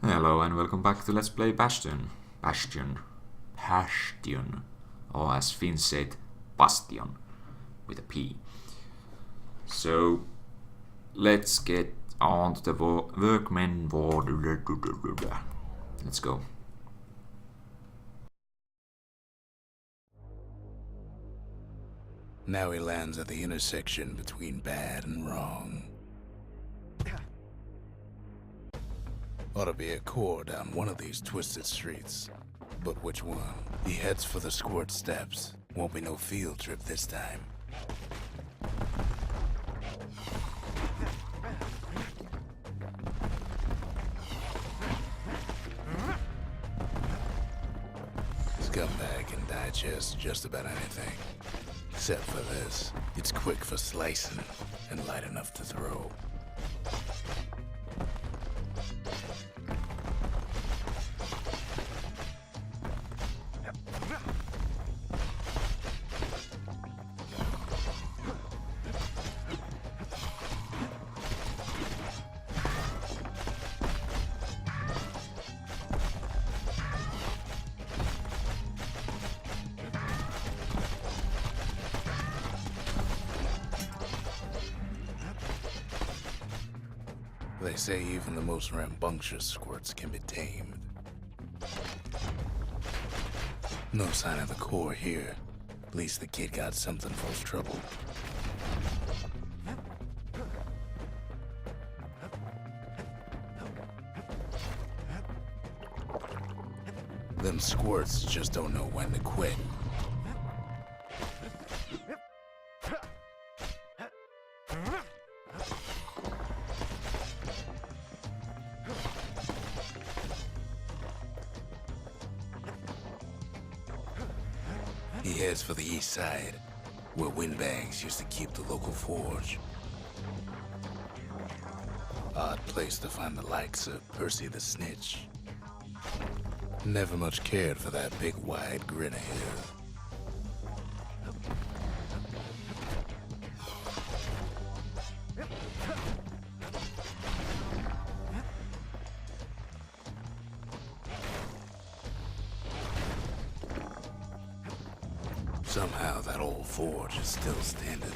Hello and welcome back to Let's Play Bastion. Bastion. Or as Finns say it, Bastion. With a P. So, let's get on to the workmen ward. Let's go. Now he lands at the intersection between bad and wrong. Ought to be a core down one of these twisted streets. But which one? He heads for the squirt steps. Won't be no field trip this time. Scumbag can digest just about anything. Except for this. It's quick for slicing and light enough to throw. They say even the most rambunctious squirts can be tamed. No sign of the core here. At least the kid got something for his trouble. Them squirts just don't know when to quit. He heads for the east side, where windbags used to keep the local forge. Odd place to find the likes of Percy the Snitch. Never much cared for that big wide grin of his. Somehow that old forge is still standing.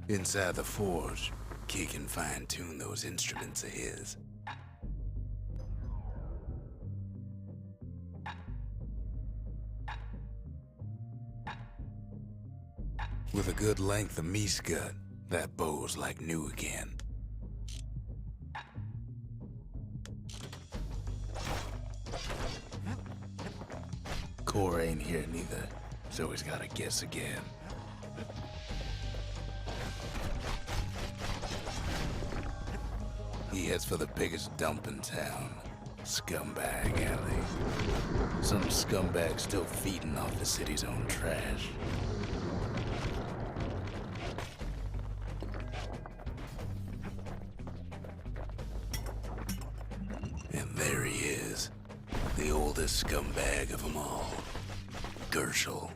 Inside the forge, Key can fine-tune those instruments of his. With a good length of meat gut, that bow's like new again. Core ain't here neither, so he's gotta guess again. He heads for the biggest dump in town, Scumbag Alley. Some scumbag still feeding off the city's own trash. And there he is, the oldest scumbag of them all, Gershel.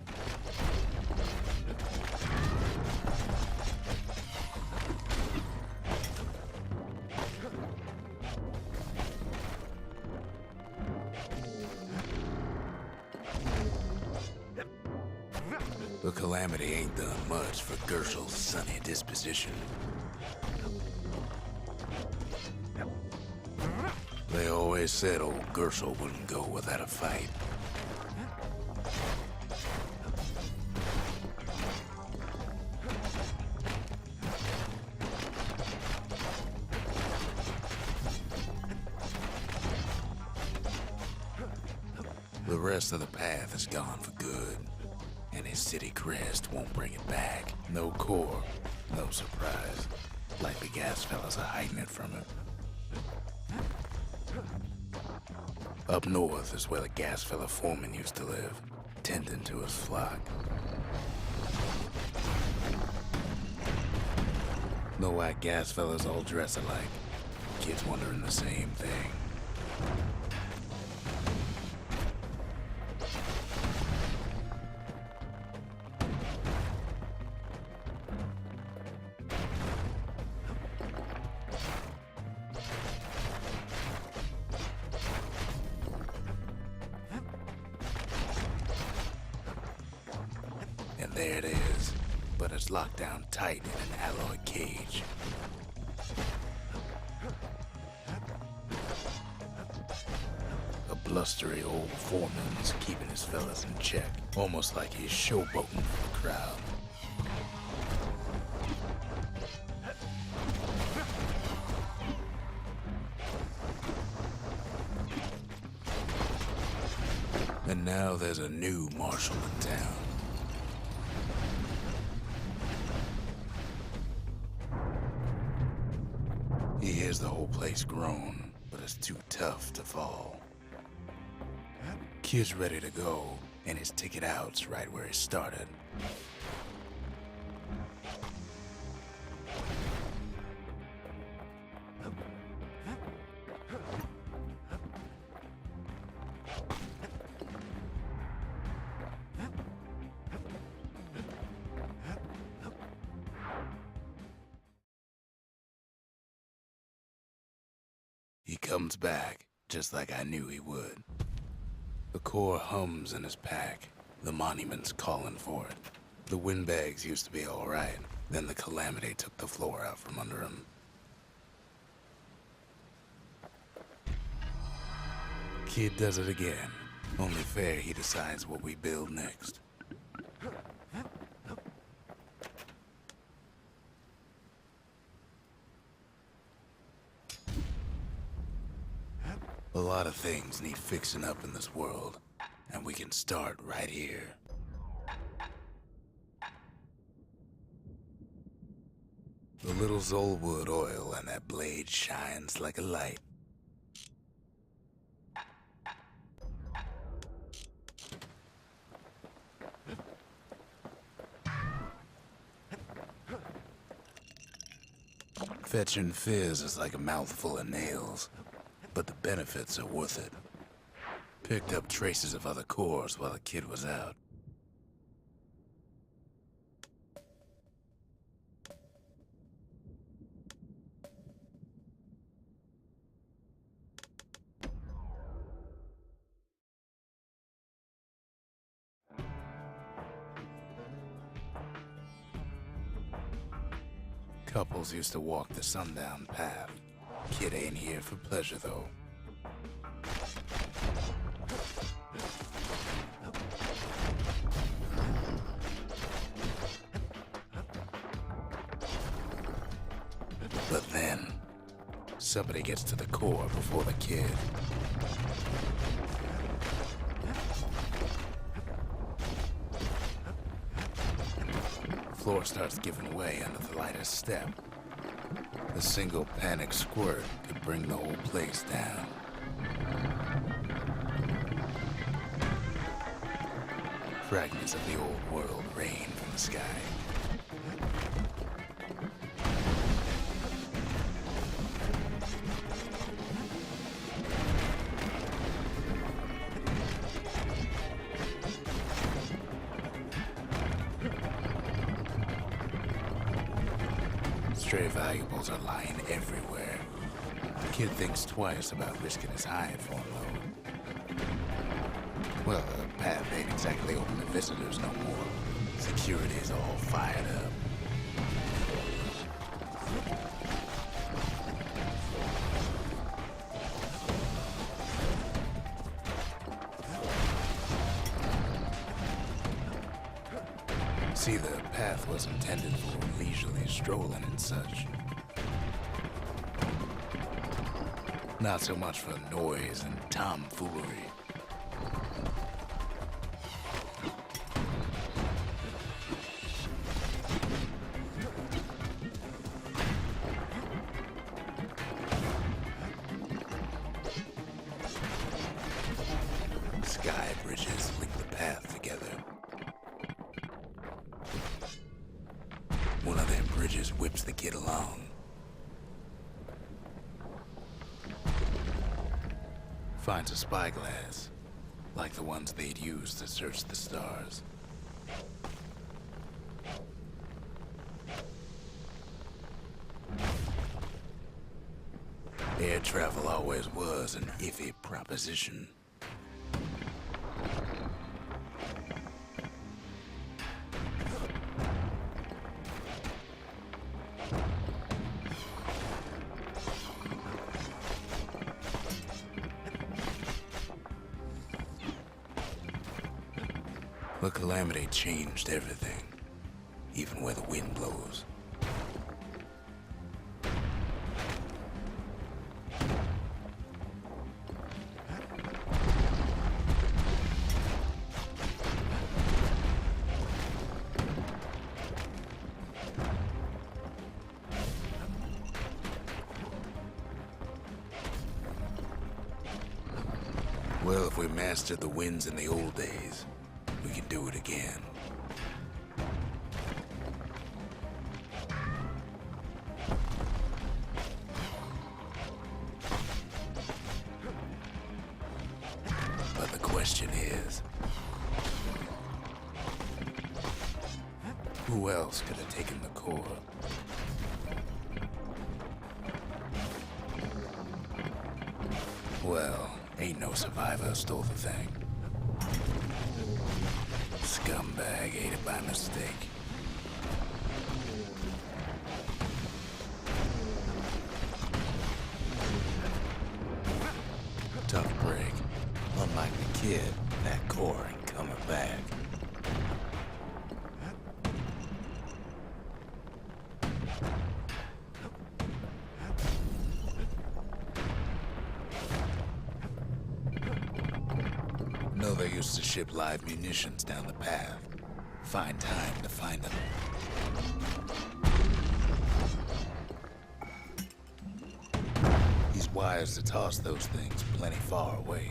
The calamity ain't done much for Gershel's sunny disposition. They always said old Gershel wouldn't go without a fight. The rest of the path is gone for good, and his city crest won't bring it back. No core, no surprise. Like the gas fellas are hiding it from him. Up north is where the gas fella foreman used to live, tending to his flock. Know why gas fellas all dress alike? Kids wondering the same thing. there it is, but it's locked down tight in an alloy cage. A blustery old foreman's keeping his fellas in check, almost like he's showboating for the crowd. And now there's a new marshal in town. He hears the whole place groan, but it's too tough to fall. Kid's ready to go, and his ticket out's right where he started. He comes back, just like I knew he would. The core hums in his pack. The monument's calling for it. The windbags used to be all right. Then the calamity took the floor out from under him. Kid does it again. Only fair he decides what we build next. A lot of things need fixing up in this world, and we can start right here. The little Zolwood oil and that blade shines like a light. Fetching fizz is like a mouthful of nails, but the benefits are worth it. Picked up traces of other cores while the kid was out. Couples used to walk the sundown path. Kid ain't here for pleasure, though. But then, somebody gets to the core before the kid. The floor starts giving way under the lightest step. A single panic squirt could bring the whole place down. Fragments of the old world rain from the sky. Stray valuables are lying everywhere. The kid thinks twice about risking his hide for them, though. Well, the path ain't exactly open to visitors no more. Security's all fired up. See, the path was intended for leisurely strolling and such. Not so much for noise and tomfoolery. Sky bridges link the path together. One of them bridges whips the kid along. Finds a spyglass, like the ones they'd use to search the stars. Air travel always was an iffy proposition. The calamity changed everything, even where the wind blows. Well, if we mastered the winds in the old days, we can do it again. But the question is, who else could have taken the core? Well, ain't no survivor stole the thing. Scumbag ate it by mistake. Tough break. Unlike the kid, that core ain't coming back. No, they used to ship live munitions down the path. Find time to find them. He's wise to toss those things plenty far away.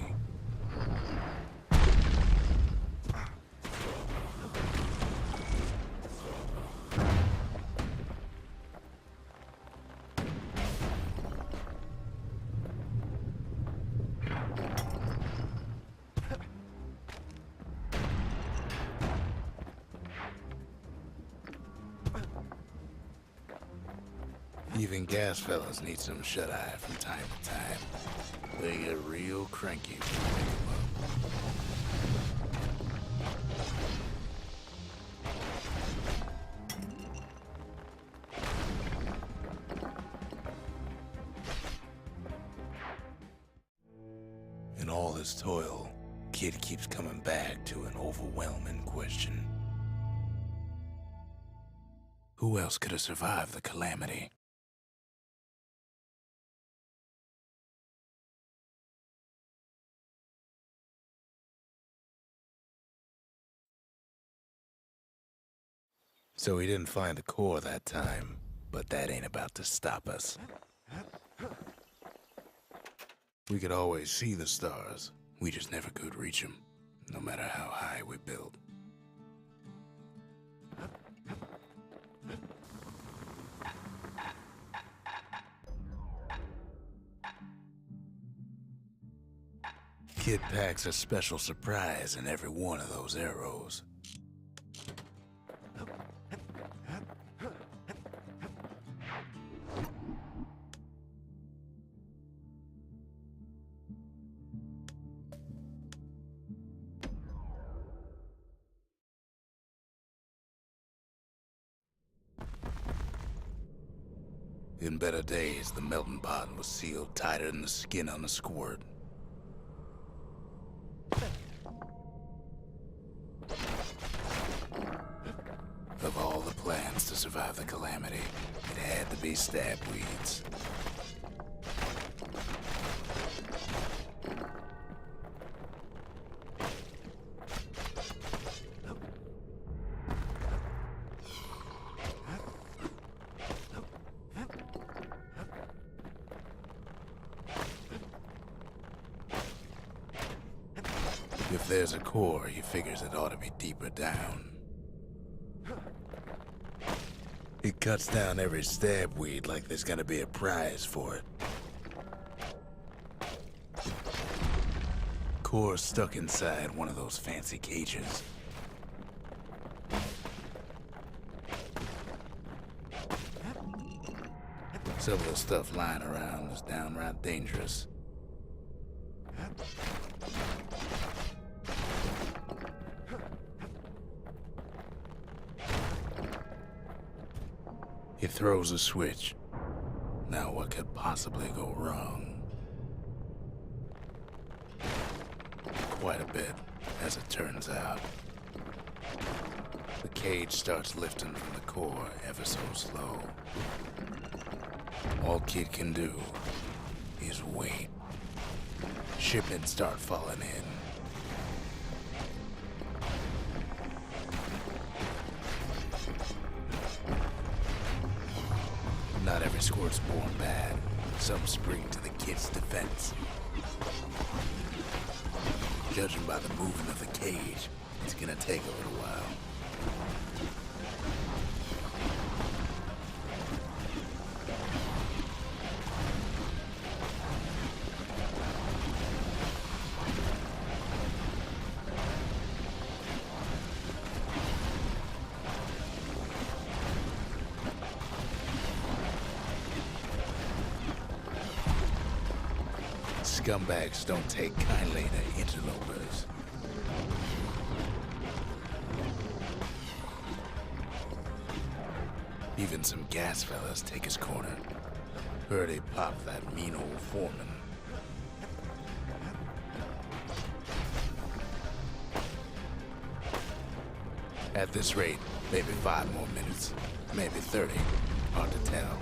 Even gas fellas need some shut-eye from time to time. They get real cranky when you pick 'em up. In all this toil, Kid keeps coming back to an overwhelming question. Who else could have survived the calamity? So he didn't find the core that time, but that ain't about to stop us. We could always see the stars, we just never could reach them, no matter how high we built. Kid packs a special surprise in every one of those arrows. In better days, the melting pot was sealed tighter than the skin on a squirt. Of all the plans to survive the calamity, it had to be stabweeds. If there's a core, he figures it ought to be deeper down. He cuts down every stabweed like there's gonna be a prize for it. Core stuck inside one of those fancy cages. Some of the stuff lying around is downright dangerous. He throws a switch. Now what could possibly go wrong? Quite a bit, as it turns out. The cage starts lifting from the core ever so slow. All Kid can do is wait. Shipments start falling in. Not every squirt's born bad. Some spring to the Kid's defense. Judging by the movement of the cage, it's gonna take a little while. Scumbags don't take kindly to interlopers. Even some gas fellas take his corner. Heard he popped that mean old foreman. At this rate, maybe 5 more minutes, maybe 30. Hard to tell.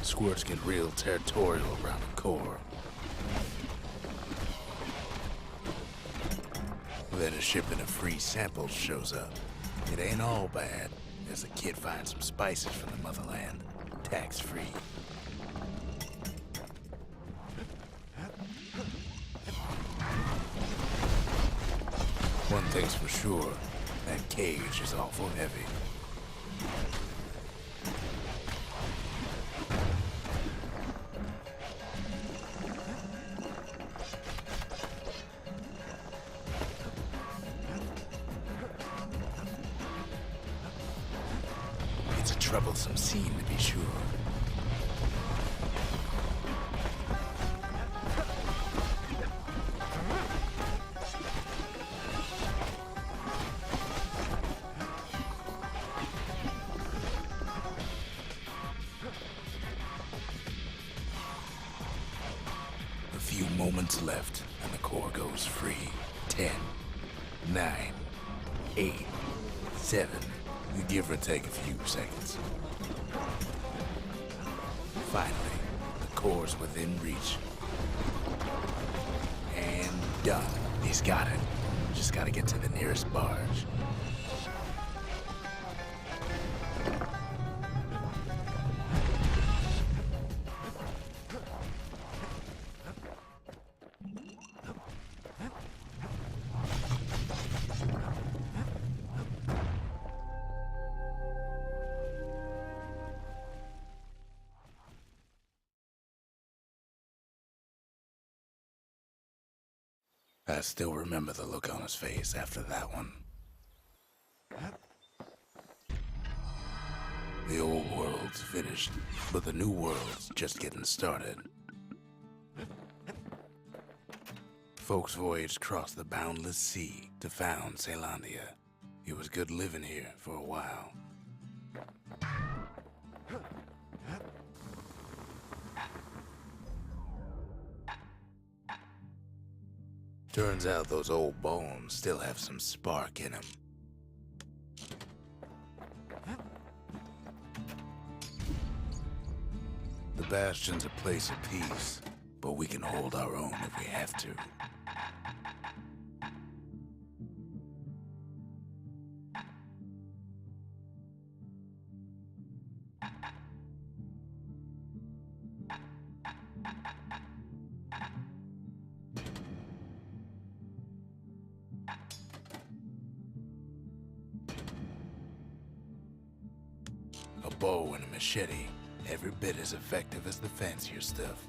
Squirts get real territorial around the core. Then a shipment of free samples shows up. It ain't all bad, as the Kid finds some spices from the motherland, tax-free. One thing's for sure, that cage is awful heavy. It's a troublesome scene, to be sure. A few moments left, and the core goes free. 10, 9, 8, 7. You give or take a few seconds. Finally, the core's within reach. And done. He's got it. Just gotta get to the nearest barge. I still remember the look on his face after that one. The old world's finished, but the new world's just getting started. Folks voyaged across the boundless sea to found Caelondia. It was good living here for a while. Turns out those old bones still have some spark in them. The Bastion's a place of peace, but we can hold our own if we have to. A bow and a machete, every bit as effective as the fancier stuff.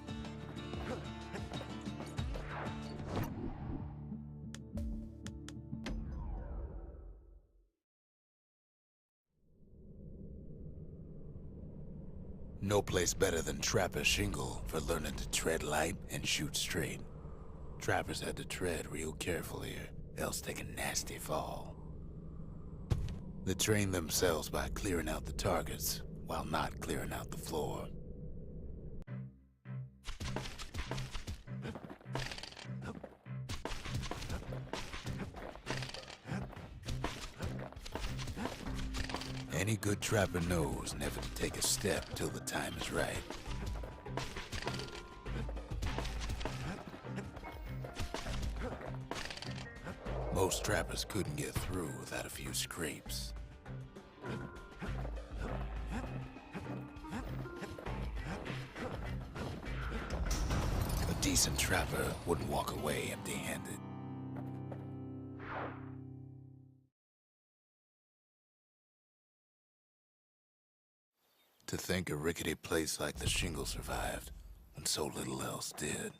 No place better than Trapper's Shingle for learning to tread light and shoot straight. Trappers had to tread real careful here, else take a nasty fall. They train themselves by clearing out the targets, while not clearing out the floor. good trapper knows never to take a step till the time is right. Most trappers couldn't get through without a few scrapes. A decent trapper wouldn't walk away empty-handed. To think a rickety place like the Shingle survived when so little else did.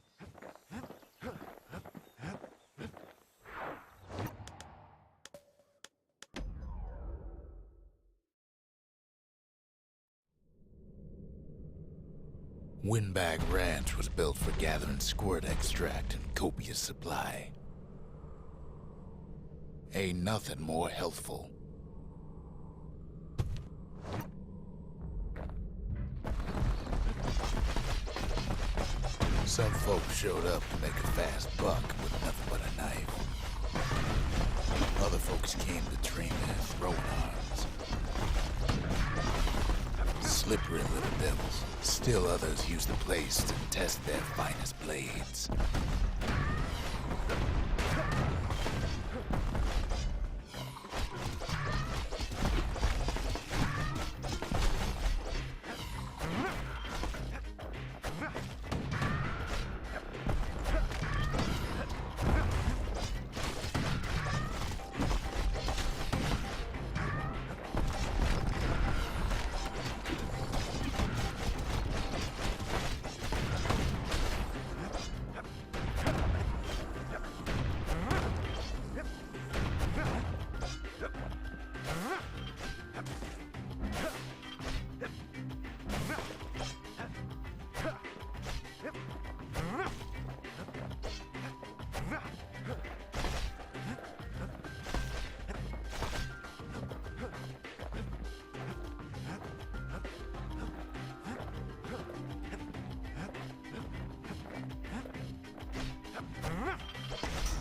Windbag Ranch was built for gathering squirt extract in copious supply. Ain't nothing more healthful. Some folks showed up to make a fast buck with nothing but a knife. Other folks came to train their throwing arms. Slippery little devils. Still others used the place to test their finest blades.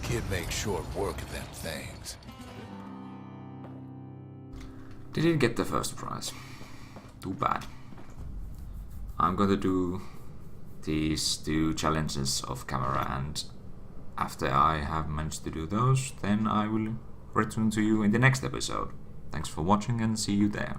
Kid makes short work of them things. Didn't get the first prize. Too bad. I'm gonna do these 2 challenges off camera, and after I have managed to do those, then I will return to you in the next episode. Thanks for watching and see you there.